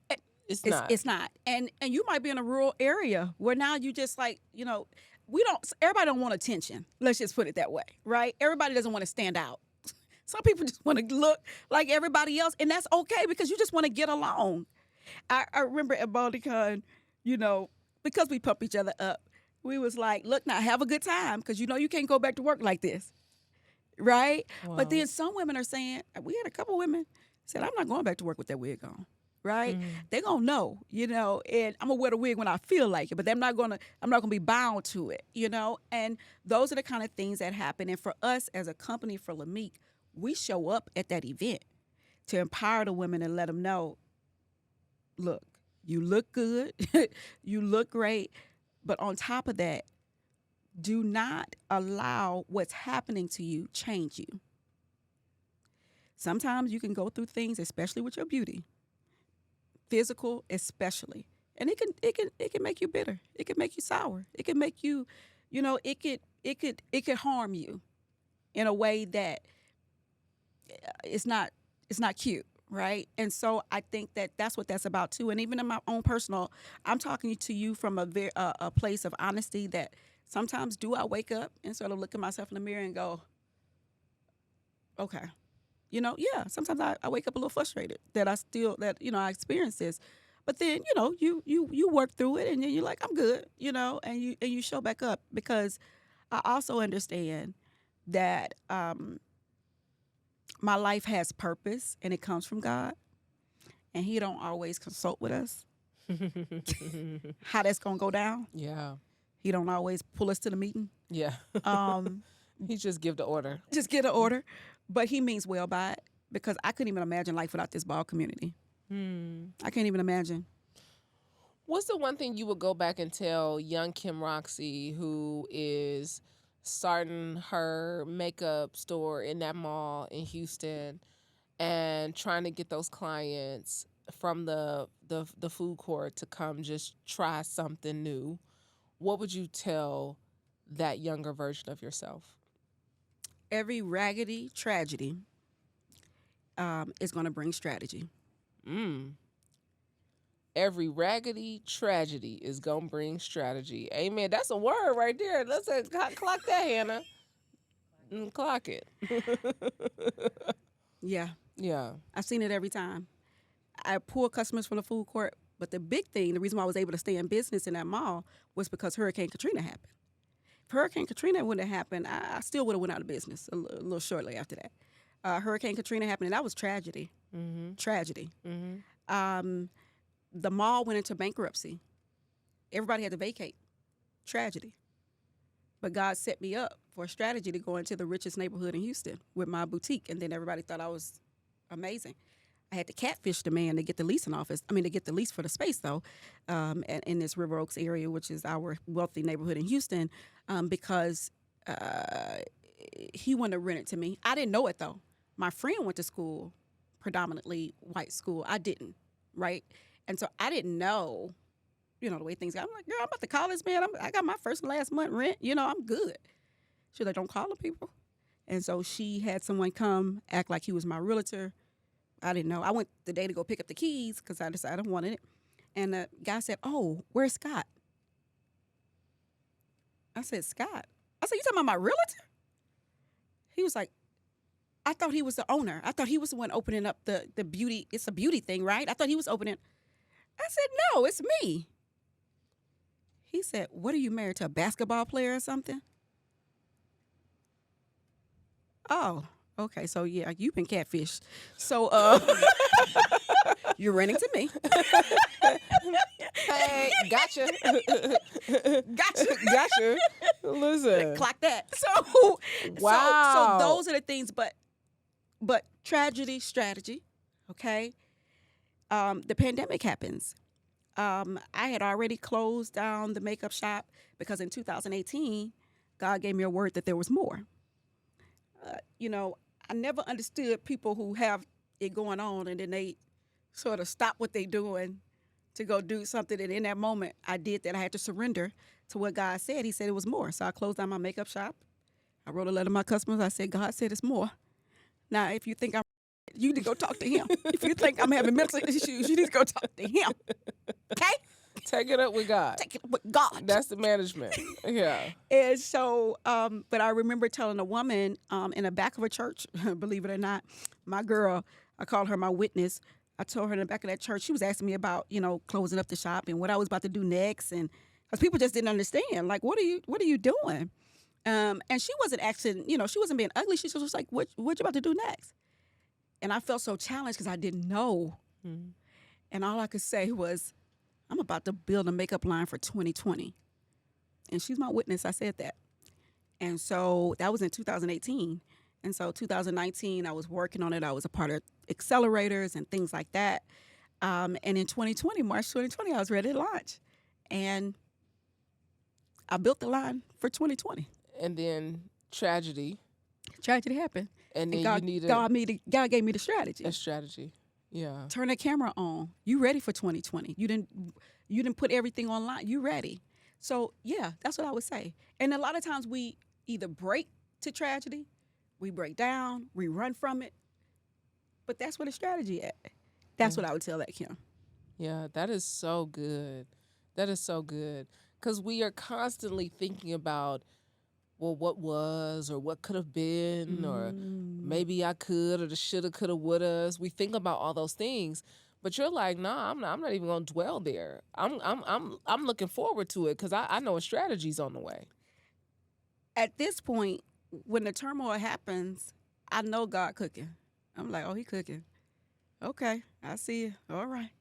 It's not. It's not. And you might be in a rural area where now you just everybody don't want attention. Let's just put it that way, right? Everybody doesn't want to stand out. Some people just want to look like everybody else, and that's okay because you just want to get along. I remember at Baldi Con, because we pump each other up, we was like, look, now have a good time because you can't go back to work like this, right? Wow. But then some women are saying, we had a couple women said, I'm not going back to work with that wig on, right? They're going to know, and I'm going to wear the wig when I feel like it, but I'm not going to be bound to it, And those are the kind of things that happen. And for us as a company, for Lameique, we show up at that event to empower the women and let them know, look, you look good, you look great, but on top of that, Do not allow what's happening to you change you. Sometimes you can go through things, especially with your beauty, physical especially, and it can make you bitter. It can make you sour. It can make you, it could harm you in a way that it's not cute, right? And so I think that that's what that's about too. And even in my own personal, I'm talking to you from a place of honesty that sometimes do I wake up and sort of look at myself in the mirror and go, okay, sometimes I wake up a little frustrated that I experience this. But then, you work through it and then you're like, I'm good, and you show back up, because I also understand that my life has purpose and it comes from God, and he don't always consult with us how that's going to go down. Yeah. He don't always pull us to the meeting. Yeah. He just give the order. Just get an order. But he means well by it, because I couldn't even imagine life without this ball community. I can't even imagine. What's the one thing you would go back and tell young Kim Roxie, who is starting her makeup store in that mall in Houston and trying to get those clients from the food court to come just try something new? What would you tell that younger version of yourself? Every raggedy tragedy is going to bring strategy. Every raggedy tragedy is going to bring strategy. Amen. That's a word right there. Let's clock that, Hannah. Clock it. Yeah. Yeah. I've seen it every time. I pull customers from the food court, but the big thing, the reason why I was able to stay in business in that mall was because Hurricane Katrina happened. If Hurricane Katrina wouldn't have happened, I still would have went out of business a little shortly after that. Hurricane Katrina happened, and that was tragedy. Tragedy. The mall went into bankruptcy. Everybody had to vacate. Tragedy. But God set me up for a strategy to go into the richest neighborhood in Houston with my boutique, and then everybody thought I was amazing. I had to catfish the man to get the leasing office. To get the lease for the space, though, in this River Oaks area, which is our wealthy neighborhood in Houston, because he wanted to rent it to me. I didn't know it, though. My friend went to school, predominantly white school. I didn't, right? And so I didn't know, the way things go. I'm like, girl, I'm about to call this man. I got my first and last month rent. I'm good. She's like, don't call the people. And so she had someone come act like he was my realtor. I didn't know. I went the day to go pick up the keys because I decided I wanted it. And the guy said, oh, where's Scott? I said, Scott? I said, you talking about my realtor? He was like, I thought he was the owner. I thought he was the one opening up the beauty. It's a beauty thing, right? I thought he was opening. I said, no, it's me. He said, what, are you married to a basketball player or something? Oh, okay. So, yeah, you've been catfished. So, you're renting to me. Hey, gotcha. Gotcha. Listen. Clock that. So, wow. So those are the things, but tragedy, strategy, okay? The pandemic happens. I had already closed down the makeup shop because in 2018, God gave me a word that there was more. I never understood people who have it going on and then they sort of stop what they're doing to go do something. And in that moment, I did that. I had to surrender to what God said. He said it was more. So I closed down my makeup shop. I wrote a letter to my customers. I said, God said it's more. Now, if you think you need to go talk to him. If you think I'm having mental issues, you need to go talk to him. Okay? Take it up with God. Take it up with God. That's the management. Yeah. And so, but I remember telling a woman in the back of a church, believe it or not, my girl, I called her my witness. I told her in the back of that church, she was asking me about, closing up the shop and what I was about to do next. And because people just didn't understand, like, what are you doing? And she wasn't asking, she wasn't being ugly. She was just like, what you about to do next? And I felt so challenged because I didn't know. Mm-hmm. And all I could say was, I'm about to build a makeup line for 2020. And she's my witness. I said that. And so that was in 2018. And so 2019, I was working on it. I was a part of accelerators and things like that. And in 2020, March 2020, I was ready to launch. And I built the line for 2020. And then tragedy. Tragedy happened. And then God, you need God gave me the strategy. a strategy. Yeah. Turn the camera on. You ready for 2020. You didn't put everything online. You ready. So yeah, that's what I would say. And a lot of times we either break to tragedy, we break down, we run from it. But that's where the strategy at. That's what I would tell that Kim. Yeah, that is so good. That is so good. Because we are constantly thinking about, well, what was or what could have been or maybe I could or the shoulda, coulda, woulda. We think about all those things, but you're like, nah, I'm not even gonna dwell there. I'm looking forward to it because I know a strategy's on the way. At this point, when the turmoil happens, I know God cooking. I'm like, oh, he cooking. Okay, I see you. All right.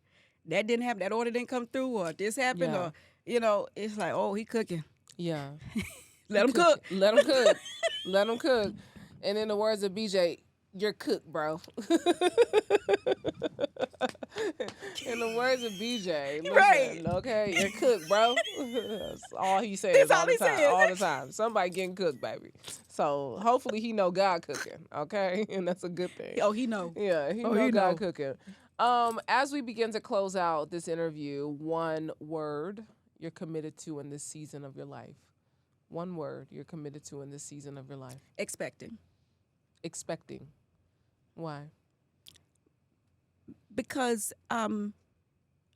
That didn't happen. That order didn't come through or this happened or, it's like, oh, he cooking. Yeah. Let him cook. Let him cook. Let him cook. And in the words of BJ, you're cooked, bro. In the words of BJ, listen, right? Okay, you're cooked, bro. That's all he says. That's all he says. All the time. Somebody getting cooked, baby. So hopefully he know God cooking. Okay, and that's a good thing. Oh, he know. Yeah, he know God cooking. As we begin to close out this interview, one word you're committed to in this season of your life. One word you're committed to in this season of your life. Expecting. Expecting. Why? Because I'm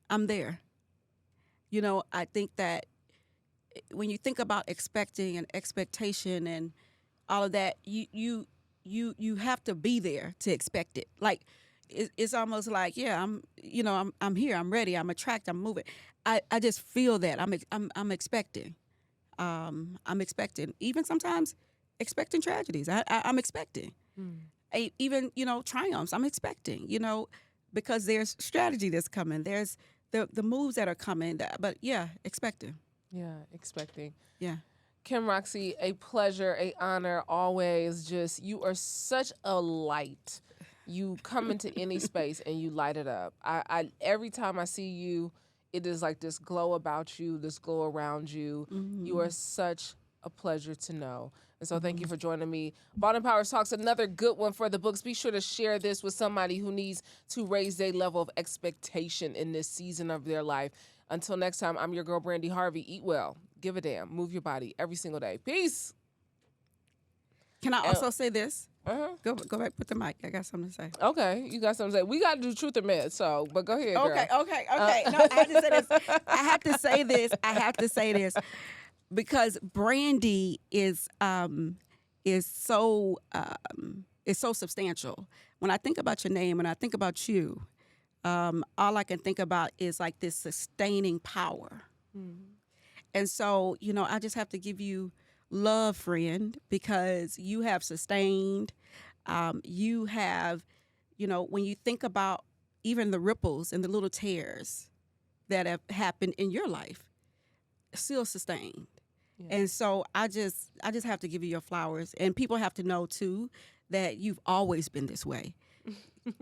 there. I think that when you think about expecting and expectation and all of that, you have to be there to expect it. Like it's almost like, yeah, I'm here, I'm ready, I'm attracted, I'm moving. I just feel that I'm expecting. I'm expecting, even sometimes expecting tragedies. I'm expecting. Even, triumphs, I'm expecting, because there's strategy that's coming. There's the moves that are coming. But yeah, expecting. Yeah, expecting. Yeah. Kim Roxie, a pleasure, a honor, always. Just, you are such a light. You come into any space and you light it up. I every time I see you, it is like this glow about you, this glow around you. Mm-hmm. You are such a pleasure to know. And so thank you for joining me. Bottom Powers Talks, another good one for the books. Be sure to share this with somebody who needs to raise their level of expectation in this season of their life. Until next time, I'm your girl, Brandi Harvey. Eat well. Give a damn. Move your body every single day. Peace. Can I also say this? Uh-huh. Go back, put the mic. I got something to say. Okay, you got something to say. We got to do truth or myth, but go ahead, girl. Okay. No, I have to say this. I have to say this because Brandi is so substantial. When I think about your name and I think about you, all I can think about is like this sustaining power. Mm-hmm. And so, I just have to give you love, friend, because you have sustained. You have, when you think about even the ripples and the little tears that have happened in your life, still sustained. Yeah. And so I just have to give you your flowers. And people have to know, too, that you've always been this way.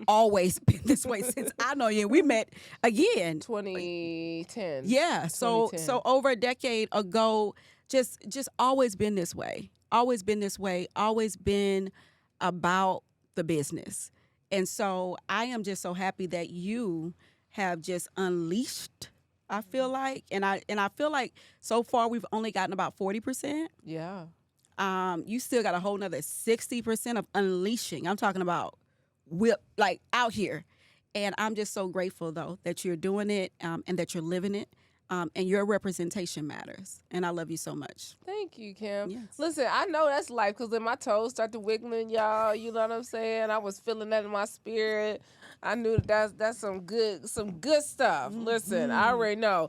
Always been this way since I know you. We met again 2010. Yeah, so over a decade ago. Just always been this way. Always been this way. Always been about the business. And so I am just so happy that you have just unleashed, I feel like. And I feel like so far we've only gotten about 40%. Yeah. You still got a whole nother 60% of unleashing. I'm talking about whip, like out here. And I'm just so grateful, though, that you're doing it and that you're living it. And your representation matters. And I love you so much. Thank you, Kim. Yes. Listen, I know that's life because then my toes started wiggling, y'all. You know what I'm saying? I was feeling that in my spirit. I knew that's some good stuff. Mm-hmm. Listen, I already know.